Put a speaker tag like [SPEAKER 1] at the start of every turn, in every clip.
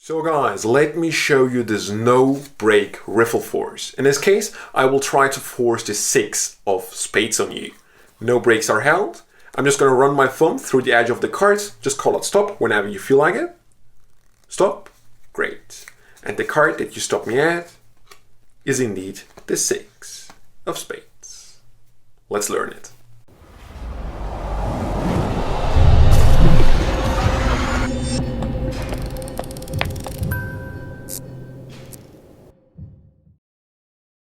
[SPEAKER 1] So guys, let me show you this no break riffle force. In this case, I will try to force the 6 of spades on you. No breaks are held. I'm just going to run my thumb through the edge of the cards. Just call it stop whenever you feel like it. Stop. Great. And the card that you stop me at is indeed the 6 of spades. Let's learn it.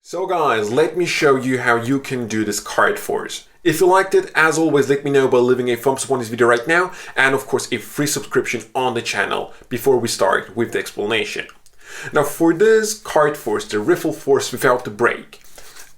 [SPEAKER 1] So guys, let me show you how you can do this card force. If you liked it, as always, let me know by leaving a thumbs up on this video right now, and of course a free subscription on the channel before we start with the explanation. Now for this card force, the riffle force without the break,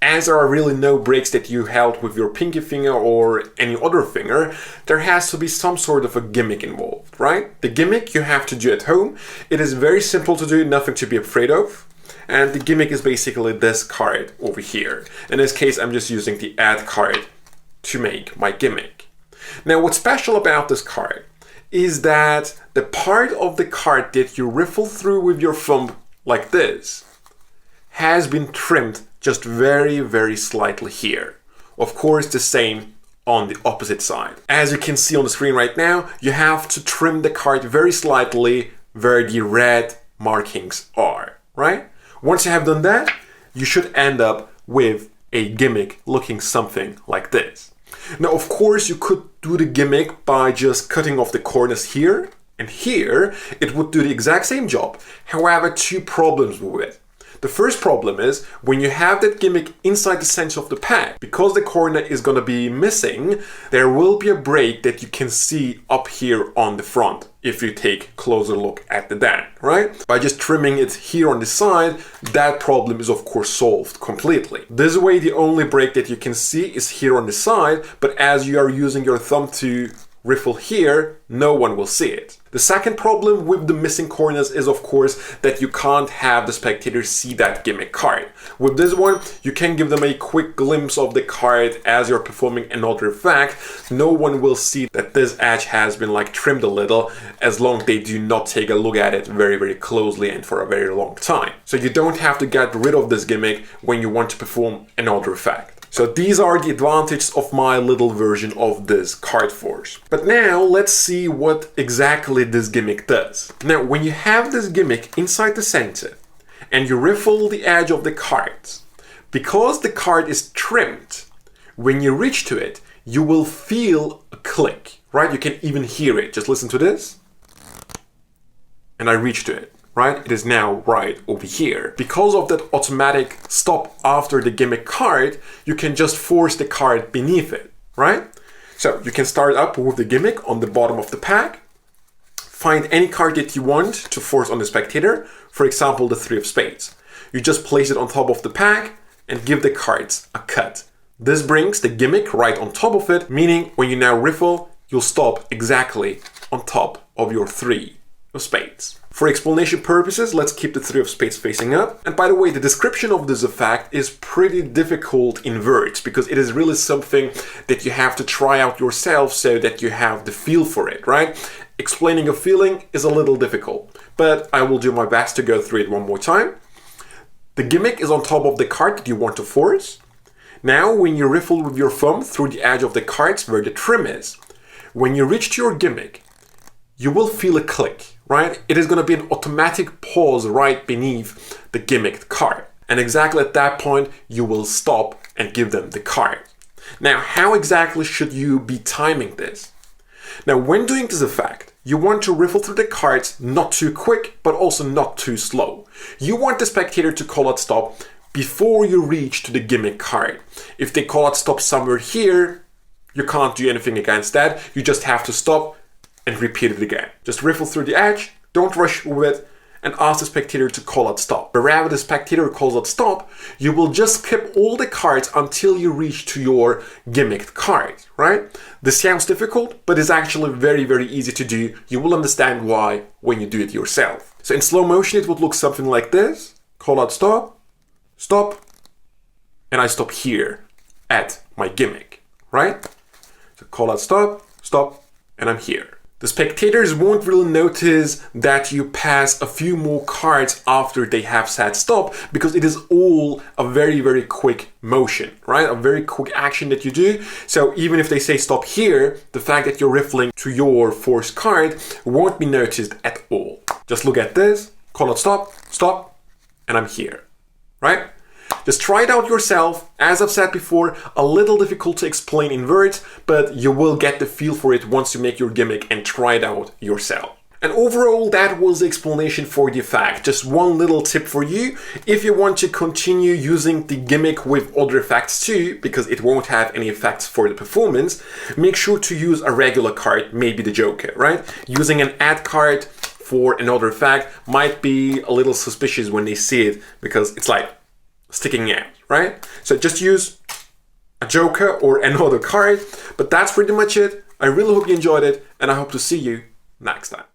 [SPEAKER 1] as there are really no breaks that you held with your pinky finger or any other finger, there has to be some sort of a gimmick involved, right? The gimmick you have to do at home. It is very simple to do, nothing to be afraid of. And the gimmick is basically this card over here. In this case, I'm just using the add card to make my gimmick. Now, what's special about this card is that the part of the card that you riffle through with your thumb like this has been trimmed just very, very slightly here. Of course, the same on the opposite side. As you can see on the screen right now, you have to trim the card very slightly where the red markings are, right? Once you have done that, you should end up with a gimmick looking something like this. Now, of course, you could do the gimmick by just cutting off the corners here and here. It would do the exact same job. However, 2 problems with it. The first problem is when you have that gimmick inside the center of the pack, because the corner is going to be missing, there will be a break that you can see up here on the front if you take a closer look at the dent, right? By just trimming it here on the side, that problem is of course solved completely. This way, the only break that you can see is here on the side, but as you are using your thumb to riffle here, no one will see it. The second problem with the missing corners is of course that you can't have the spectators see that gimmick card. With this one, you can give them a quick glimpse of the card as you're performing another effect. No one will see that this edge has been like trimmed a little as long as they do not take a look at it very, very closely and for a very long time. So you don't have to get rid of this gimmick when you want to perform another effect. So these are the advantages of my little version of this card force. But now let's see what exactly this gimmick does. Now, when you have this gimmick inside the center and you riffle the edge of the cards, because the card is trimmed, when you reach to it, you will feel a click, right? You can even hear it. Just listen to this. And I reach to it. Right? It is now right over here. Because of that automatic stop after the gimmick card, you can just force the card beneath it, right? So you can start up with the gimmick on the bottom of the pack, find any card that you want to force on the spectator, for example, the 3 of spades. You just place it on top of the pack and give the cards a cut. This brings the gimmick right on top of it, meaning when you now riffle, you'll stop exactly on top of your 3 of spades. For explanation purposes, let's keep the 3 of spades facing up. And by the way, the description of this effect is pretty difficult in words because it is really something that you have to try out yourself so that you have the feel for it, right? Explaining a feeling is a little difficult, but I will do my best to go through it one more time. The gimmick is on top of the card that you want to force. Now, when you riffle with your thumb through the edge of the cards where the trim is, when you reach to your gimmick, you will feel a click, right? It is going to be an automatic pause right beneath the gimmicked card. And exactly at that point, you will stop and give them the card. Now, how exactly should you be timing this? Now, when doing this effect, you want to riffle through the cards not too quick, but also not too slow. You want the spectator to call out stop before you reach to the gimmick card. If they call out stop somewhere here, you can't do anything against that. You just have to stop and repeat it again. Just riffle through the edge, don't rush with it, and ask the spectator to call out stop. Wherever the spectator calls out stop, you will just skip all the cards until you reach to your gimmicked card, right? This sounds difficult, but it's actually very, very easy to do. You will understand why when you do it yourself. So in slow motion, it would look something like this. Call out stop, stop, and I stop here at my gimmick, right? So call out stop, stop, and I'm here. The spectators won't really notice that you pass a few more cards after they have said stop, because it is all a very, very quick motion, right? A very quick action that you do. So even if they say stop here, the fact that you're riffling to your force card won't be noticed at all. Just look at this, call it stop, stop, and I'm here, right? Just try it out yourself. As I've said before, a little difficult to explain in words, but you will get the feel for it once you make your gimmick and try it out yourself. And overall, that was the explanation for the effect. Just one little tip for you. If you want to continue using the gimmick with other effects too, because it won't have any effects for the performance, make sure to use a regular card, maybe the Joker, right? Using an add card for another effect might be a little suspicious when they see it, because it's like sticking out, right? So just use a Joker or another card, but that's pretty much it. I really hope you enjoyed it, and I hope to see you next time.